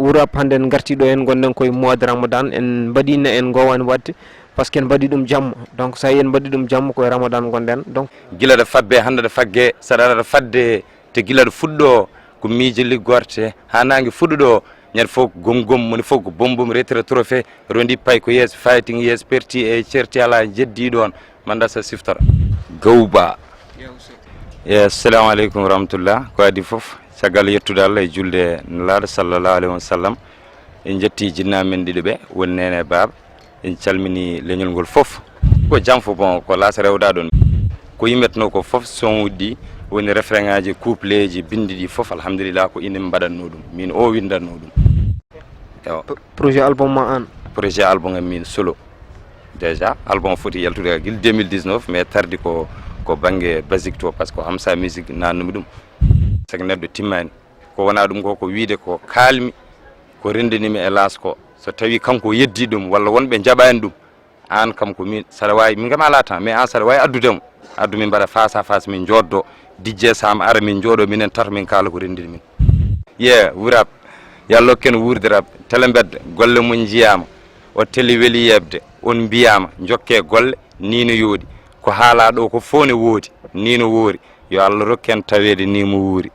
wurap hande en gartiɗo en gonɗen koye mois de ramadan en mbaɗino en gowani wadde par ce que en mbaɗi ɗum jamma donc so yi en mbaɗi ɗum jamma koye ramadan gonɗen donc gila ɗo fabbe hande ɗo fagge saɗa aɗa fadde te gila ɗo fuɗɗo ko miije liggorte ha nangue fuɗɗo ñande fof gom moni fof ko bombom retira trophée rondi pay ko yeeso fighting yeeso perti e certi ala jeddi ɗon manda sa siftora gawba assalamu aleykum wa rahmatullah ko adi foof caggal yettude Allah e julde nelaɗo sallallahu alayhi wa sallam en jetti jinnaɓe men ɗiɗo ɓe woni nene baba en calmini leñol ngol foof ko jam fo bon ko laasa rewɗa ɗon ko yimetno ko foof son uddi woni référent ngaji couple ji bindi ɗi foof alhamdulillah ko inen mbaɗatno ɗum min o windatno ɗum projet album ma an projet album min solo déjà album foti yaltude guil 2019 mais tardi ko banggue basique to par ce que amsa musique nannumi ɗum sagi neɗɗo timmani ko wona ɗum ko wiide ko kalmi ko rendinimi e las ko so tawi kanko yeddi ɗum walla wonɓe jaɓani ɗum an kam ko min saɗa wawi min kam ala temps mais an saɗa wawi addudemo addu min mbaɗa face à face min joddo dijje sam ara min jooɗo minen tata min kala ko rendini min wurap yallo ken wurdirab tele bedde golle mum jiyama o teli weeli yebde on mbiyama jokke golle ni no yoodi ko haala ɗo ko fo ne woodi ni no woori yo Allah rokken tawede ni mo wuuri